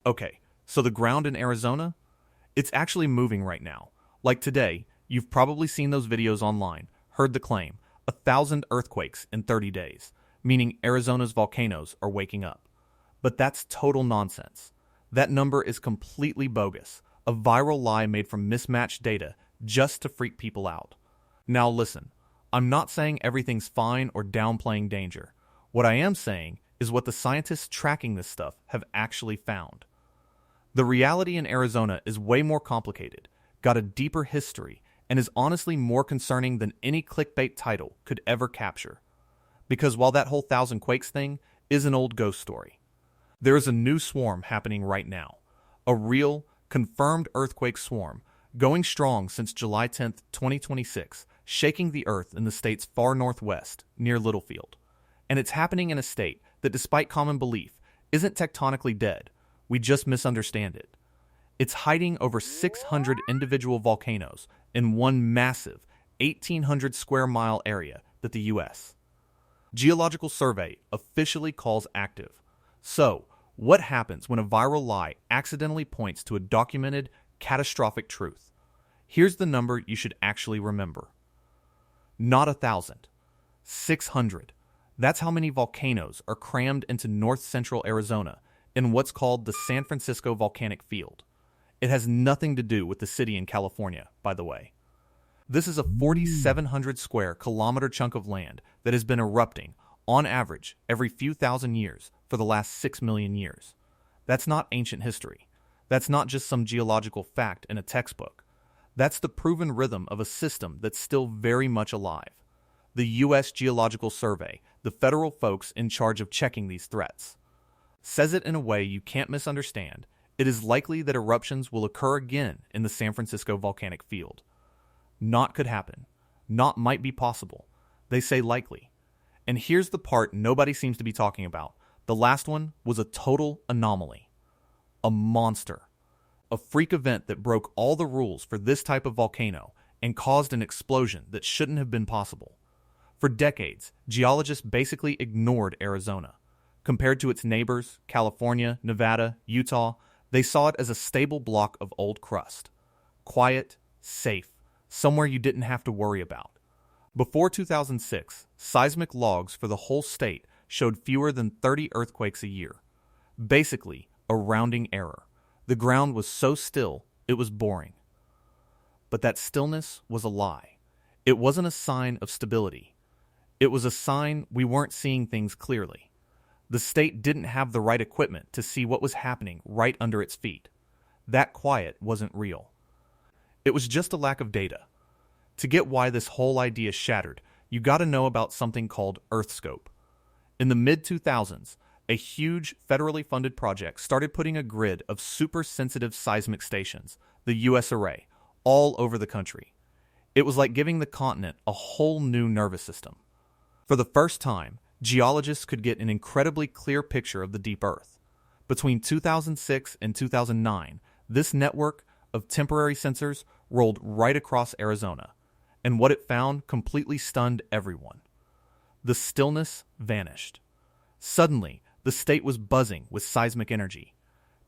Okay, so the ground in Arizona? It's actually moving right now. Like today, you've probably seen those videos online, heard the claim, 1,000 earthquakes in 30 days, meaning Arizona's volcanoes are waking up. But that's total nonsense. That number is completely bogus, a viral lie made from mismatched data just to freak people out. Now listen, I'm not saying everything's fine or downplaying danger. What I am saying is what the scientists tracking this stuff have actually found. The reality in Arizona is way more complicated, got a deeper history, and is honestly more concerning than any clickbait title could ever capture. Because while that whole 1,000 quakes thing is an old ghost story, there is a new swarm happening right now. A real, confirmed earthquake swarm, going strong since July 10th, 2026, shaking the earth in the state's far northwest, near Littlefield. And it's happening in a state that, despite common belief, isn't tectonically dead. We just misunderstand it. It's hiding over 600 individual volcanoes in one massive 1,800 square mile area that the U.S. Geological Survey officially calls active. So, what happens when a viral lie accidentally points to a documented, catastrophic truth? Here's the number you should actually remember. Not 1,000. 600. That's how many volcanoes are crammed into north-central Arizona in what's called the San Francisco Volcanic Field. It has nothing to do with the city in California, by the way. This is a 4,700 square kilometer chunk of land that has been erupting, on average, every few thousand years for the last 6 million years. That's not ancient history. That's not just some geological fact in a textbook. That's the proven rhythm of a system that's still very much alive. The U.S. Geological Survey, the federal folks in charge of checking these threats, says it in a way you can't misunderstand. It is likely that eruptions will occur again in the San Francisco Volcanic Field. Not could happen. Not might be possible. They say likely. And here's the part nobody seems to be talking about. The last one was a total anomaly. A monster. A freak event that broke all the rules for this type of volcano and caused an explosion that shouldn't have been possible. For decades, geologists basically ignored Arizona. Compared to its neighbors, California, Nevada, Utah, they saw it as a stable block of old crust. Quiet, safe, somewhere you didn't have to worry about. Before 2006, seismic logs for the whole state showed fewer than 30 earthquakes a year. Basically, a rounding error. The ground was so still, it was boring. But that stillness was a lie. It wasn't a sign of stability. It was a sign we weren't seeing things clearly. The state didn't have the right equipment to see what was happening right under its feet. That quiet wasn't real. It was just a lack of data. To get why this whole idea shattered, you gotta know about something called EarthScope. In the mid-2000s, a huge federally funded project started putting a grid of super-sensitive seismic stations, the U.S. Array, all over the country. It was like giving the continent a whole new nervous system. For the first time, geologists could get an incredibly clear picture of the deep Earth. Between 2006 and 2009, this network of temporary sensors rolled right across Arizona, and what it found completely stunned everyone. The stillness vanished. Suddenly, the state was buzzing with seismic energy.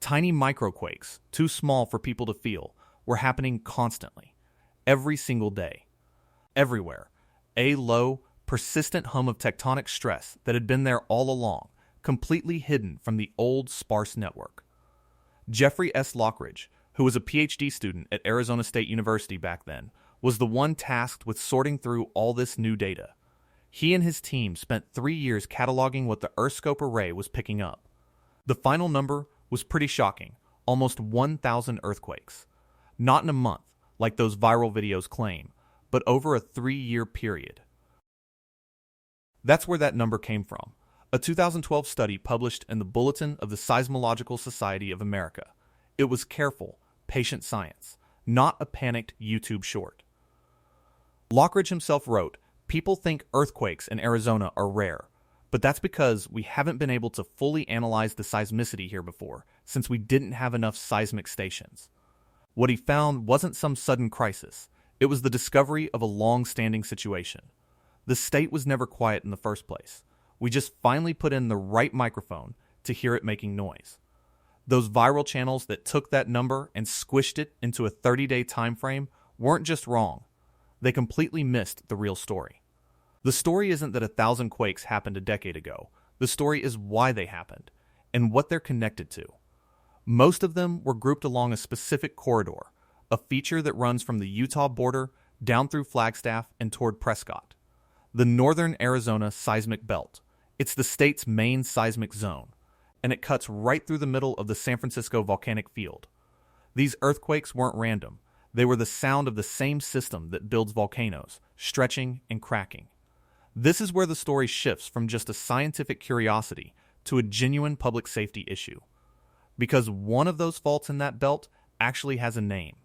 Tiny microquakes, too small for people to feel, were happening constantly, every single day. Everywhere, a low, persistent hum of tectonic stress that had been there all along, completely hidden from the old, sparse network. Jeffrey S. Lockridge, who was a PhD student at Arizona State University back then, was the one tasked with sorting through all this new data. He and his team spent 3 years cataloging what the EarthScope array was picking up. The final number was pretty shocking, almost 1,000 earthquakes. Not in a month, like those viral videos claim, but over a 3-year period. That's where that number came from. A 2012 study published in the Bulletin of the Seismological Society of America. It was careful, patient science, not a panicked YouTube short. Lockridge himself wrote, "People think earthquakes in Arizona are rare, but that's because we haven't been able to fully analyze the seismicity here before, since we didn't have enough seismic stations." What he found wasn't some sudden crisis. It was the discovery of a long-standing situation. The state was never quiet in the first place. We just finally put in the right microphone to hear it making noise. Those viral channels that took that number and squished it into a 30-day time frame weren't just wrong. They completely missed the real story. The story isn't that 1,000 quakes happened a decade ago. The story is why they happened and what they're connected to. Most of them were grouped along a specific corridor, a feature that runs from the Utah border down through Flagstaff and toward Prescott. The northern Arizona seismic belt. It's the state's main seismic zone, and it cuts right through the middle of the San Francisco Volcanic Field. These earthquakes weren't random. They were the sound of the same system that builds volcanoes, stretching and cracking. This is where the story shifts from just a scientific curiosity to a genuine public safety issue. Because one of those faults in that belt actually has a name.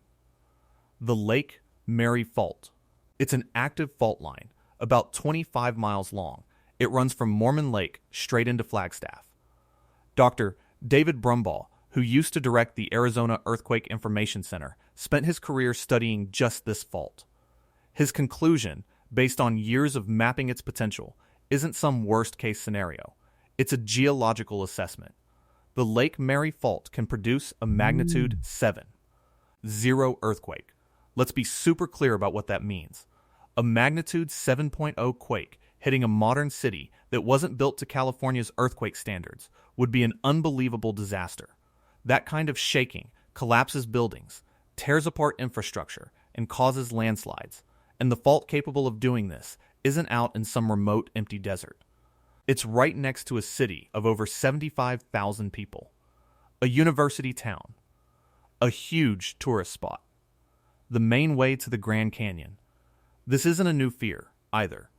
The Lake Mary Fault. It's an active fault line, about 25 miles long. It runs from Mormon Lake straight into Flagstaff. Dr. David Brumbaugh, who used to direct the Arizona Earthquake Information Center, spent his career studying just this fault. His conclusion, based on years of mapping its potential, isn't some worst-case scenario. It's a geological assessment. The Lake Mary Fault can produce a magnitude 7. 0 earthquake. Let's be super clear about what that means. A magnitude 7.0 quake hitting a modern city that wasn't built to California's earthquake standards would be an unbelievable disaster. That kind of shaking collapses buildings, tears apart infrastructure, and causes landslides. And the fault capable of doing this isn't out in some remote, empty desert. It's right next to a city of over 75,000 people, a university town, a huge tourist spot, the main way to the Grand Canyon. This isn't a new fear, either.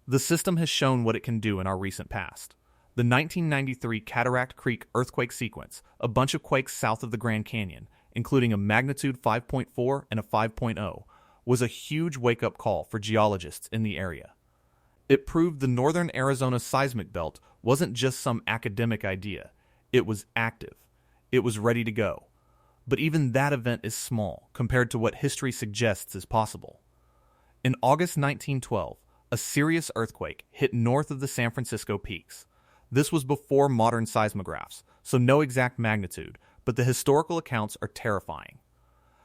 The system has shown what it can do in our recent past. The 1993 Cataract Creek earthquake sequence, a bunch of quakes south of the Grand Canyon, including a magnitude 5.4 and a 5.0, was a huge wake-up call for geologists in the area. It proved the northern Arizona seismic belt wasn't just some academic idea. It was active. It was ready to go. But even that event is small compared to what history suggests is possible. In August 1912, a serious earthquake hit north of the San Francisco peaks. This was before modern seismographs, so no exact magnitude, but the historical accounts are terrifying.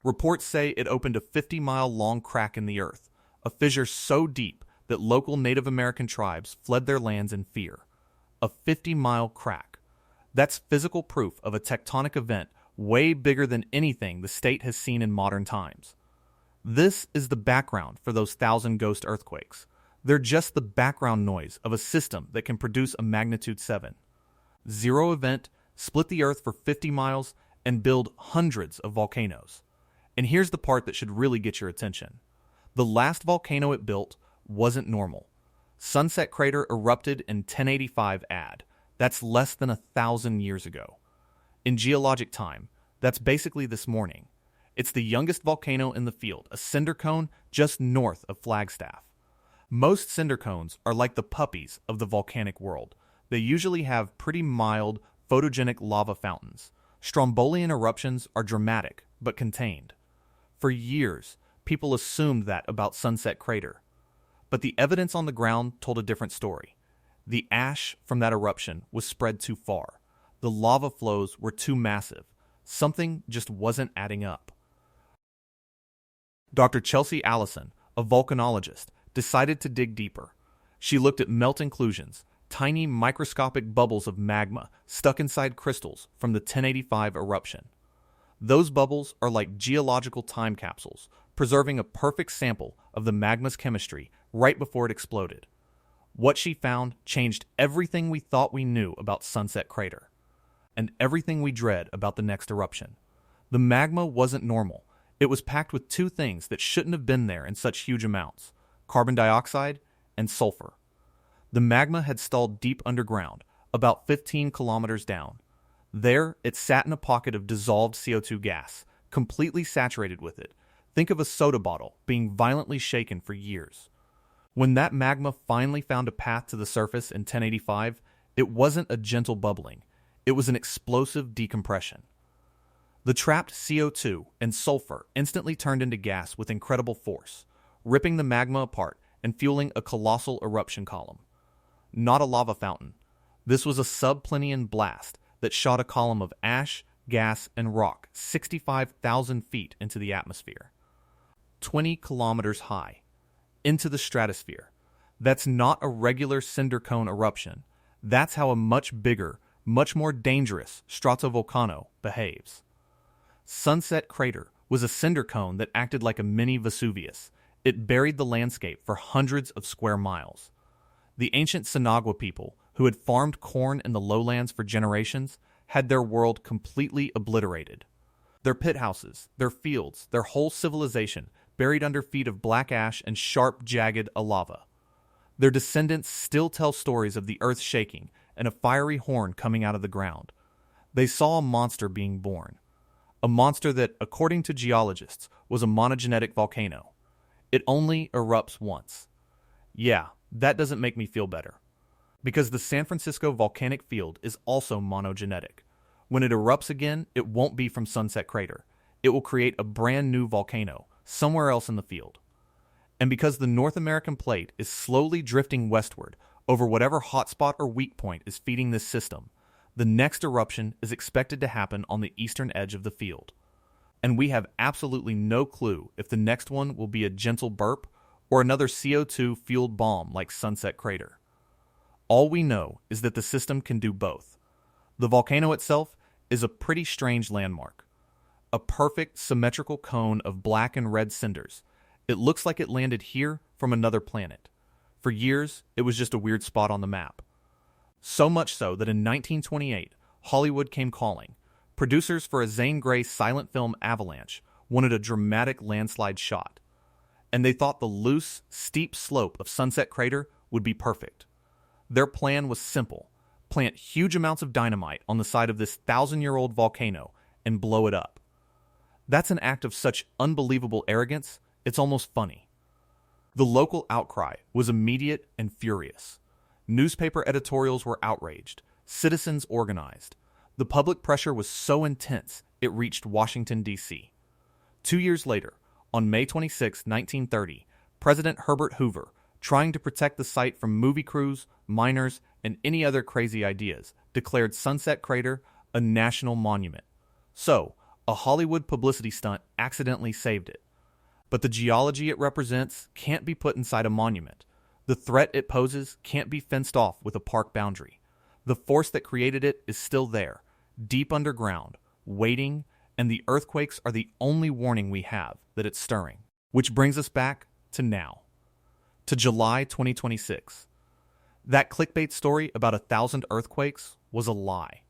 Reports say it opened a 50-mile-long crack in the earth, a fissure so deep that local Native American tribes fled their lands in fear. A 50-mile crack. That's physical proof of a tectonic event way bigger than anything the state has seen in modern times. This is the background for those 1,000 ghost earthquakes. They're just the background noise of a system that can produce a magnitude 7. 0 event, split the earth for 50 miles, and build hundreds of volcanoes. And here's the part that should really get your attention. The last volcano it built wasn't normal. Sunset Crater erupted in 1085 AD. That's less than 1,000 years ago. In geologic time, that's basically this morning. It's the youngest volcano in the field, a cinder cone just north of Flagstaff. Most cinder cones are like the puppies of the volcanic world. They usually have pretty mild, photogenic lava fountains. Strombolian eruptions are dramatic, but contained. For years, people assumed that about Sunset Crater. But the evidence on the ground told a different story. The ash from that eruption was spread too far. The lava flows were too massive. Something just wasn't adding up. Dr. Chelsea Allison, a volcanologist, decided to dig deeper. She looked at melt inclusions, tiny microscopic bubbles of magma stuck inside crystals from the 1085 eruption. Those bubbles are like geological time capsules, preserving a perfect sample of the magma's chemistry right before it exploded. What she found changed everything we thought we knew about Sunset Crater, and everything we dread about the next eruption. The magma wasn't normal. It was packed with two things that shouldn't have been there in such huge amounts: carbon dioxide and sulfur. The magma had stalled deep underground, about 15 kilometers down. There, it sat in a pocket of dissolved CO2 gas, completely saturated with it. Think of a soda bottle being violently shaken for years. When that magma finally found a path to the surface in 1085, it wasn't a gentle bubbling. It was an explosive decompression. The trapped CO2 and sulfur instantly turned into gas with incredible force, ripping the magma apart and fueling a colossal eruption column. Not a lava fountain. This was a subplinian blast that shot a column of ash, gas, and rock 65,000 feet into the atmosphere, 20 kilometers high, into the stratosphere. That's not a regular cinder cone eruption. That's how a much bigger, much more dangerous stratovolcano behaves. Sunset Crater was a cinder cone that acted like a mini Vesuvius. It buried the landscape for hundreds of square miles. The ancient Sinagua people, who had farmed corn in the lowlands for generations, had their world completely obliterated. Their pit houses, their fields, their whole civilization buried under feet of black ash and sharp, jagged lava. Their descendants still tell stories of the earth shaking and a fiery horn coming out of the ground. They saw a monster being born. A monster that, according to geologists, was a monogenetic volcano. It only erupts once. Yeah, that doesn't make me feel better. Because the San Francisco Volcanic Field is also monogenetic. When it erupts again, it won't be from Sunset Crater. It will create a brand new volcano somewhere else in the field. And because the North American plate is slowly drifting westward over whatever hotspot or weak point is feeding this system, the next eruption is expected to happen on the eastern edge of the field. And we have absolutely no clue if the next one will be a gentle burp or another CO2-fueled bomb like Sunset Crater. All we know is that the system can do both. The volcano itself is a pretty strange landmark. A perfect symmetrical cone of black and red cinders. It looks like it landed here from another planet. For years, it was just a weird spot on the map. So much so that in 1928, Hollywood came calling. Producers for a Zane Grey silent film Avalanche wanted a dramatic landslide shot. And they thought the loose, steep slope of Sunset Crater would be perfect. Their plan was simple. Plant huge amounts of dynamite on the side of this 1,000-year-old volcano and blow it up. That's an act of such unbelievable arrogance, it's almost funny. The local outcry was immediate and furious. Newspaper editorials were outraged. Citizens organized. The public pressure was so intense, it reached Washington, D.C. 2 years later, on May 26, 1930, President Herbert Hoover, trying to protect the site from movie crews, miners, and any other crazy ideas, declared Sunset Crater a national monument. So, a Hollywood publicity stunt accidentally saved it. But the geology it represents can't be put inside a monument. The threat it poses can't be fenced off with a park boundary. The force that created it is still there, deep underground, waiting, and the earthquakes are the only warning we have that it's stirring. Which brings us back to now. To July 2026. That clickbait story about 1,000 earthquakes was a lie.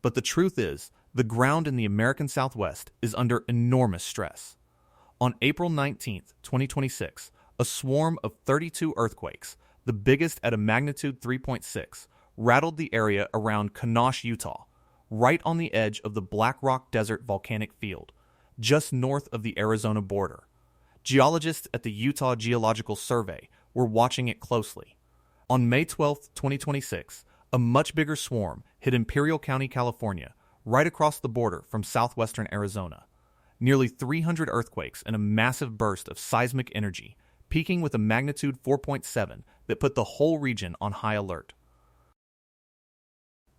But the truth is, the ground in the American Southwest is under enormous stress. On April 19, 2026, a swarm of 32 earthquakes, the biggest at a magnitude 3.6, rattled the area around Kanosh, Utah, right on the edge of the Black Rock Desert Volcanic Field, just north of the Arizona border. Geologists at the Utah Geological Survey were watching it closely. On May 12, 2026, a much bigger swarm hit Imperial County, California, right across the border from southwestern Arizona. Nearly 300 earthquakes and a massive burst of seismic energy, peaking with a magnitude 4.7 that put the whole region on high alert.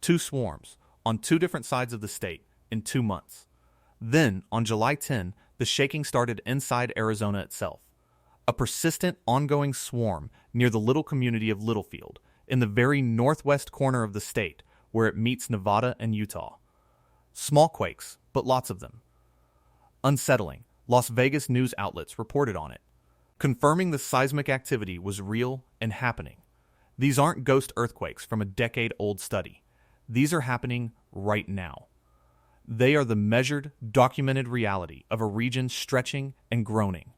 2 swarms, on 2 different sides of the state, in 2 months. Then, on July 10, the shaking started inside Arizona itself. A persistent, ongoing swarm near the little community of Littlefield, in the very northwest corner of the state, where it meets Nevada and Utah. Small quakes, but lots of them. Unsettling, Las Vegas news outlets reported on it, confirming the seismic activity was real and happening. These aren't ghost earthquakes from a decade-old study. These are happening right now. They are the measured, documented reality of a region stretching and groaning.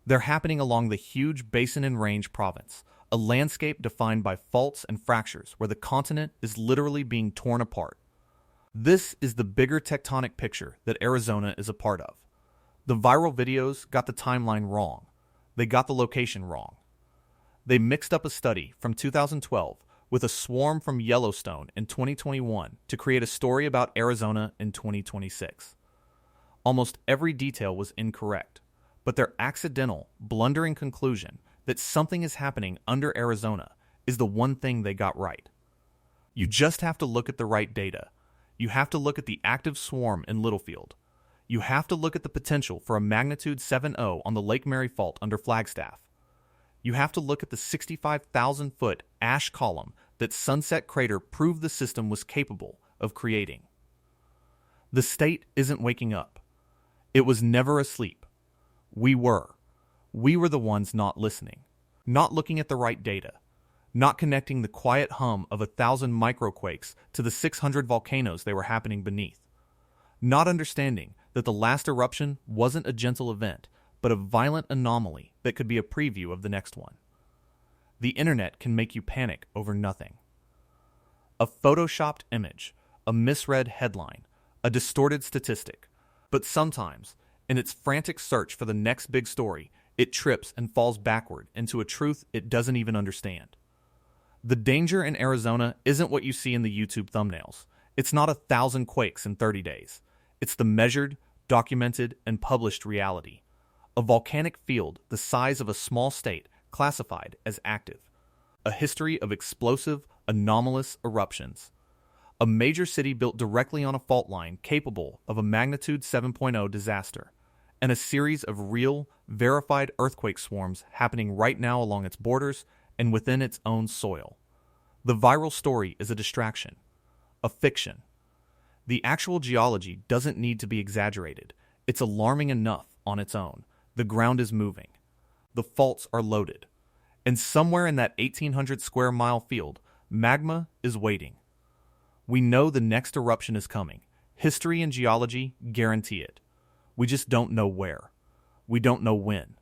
They're happening along the huge Basin and Range province, a landscape defined by faults and fractures where the continent is literally being torn apart. This is the bigger tectonic picture that Arizona is a part of. The viral videos got the timeline wrong. They got the location wrong. They mixed up a study from 2012 with a swarm from Yellowstone in 2021 to create a story about Arizona in 2026. Almost every detail was incorrect, but their accidental, blundering conclusion that something is happening under Arizona is the one thing they got right. You just have to look at the right data. You have to look at the active swarm in Littlefield. You have to look at the potential for a magnitude 7.0 on the Lake Mary Fault under Flagstaff. You have to look at the 65,000-foot ash column that Sunset Crater proved the system was capable of creating. The state isn't waking up. It was never asleep. We were. We were the ones not listening, not looking at the right data, not connecting the quiet hum of 1,000 microquakes to the 600 volcanoes they were happening beneath, not understanding that the last eruption wasn't a gentle event, but a violent anomaly that could be a preview of the next one. The internet can make you panic over nothing. A photoshopped image, a misread headline, a distorted statistic. But sometimes, in its frantic search for the next big story, it trips and falls backward into a truth it doesn't even understand. The danger in Arizona isn't what you see in the YouTube thumbnails. It's not 1,000 quakes in 30 days. It's the measured, documented, and published reality. A volcanic field the size of a small state classified as active. A history of explosive, anomalous eruptions. A major city built directly on a fault line capable of a magnitude 7.0 disaster. And a series of real, verified earthquake swarms happening right now along its borders and within its own soil. The viral story is a distraction. A fiction. The actual geology doesn't need to be exaggerated. It's alarming enough on its own. The ground is moving. The faults are loaded. And somewhere in that 1,800 square mile field, magma is waiting. We know the next eruption is coming. History and geology guarantee it. We just don't know where. We don't know when.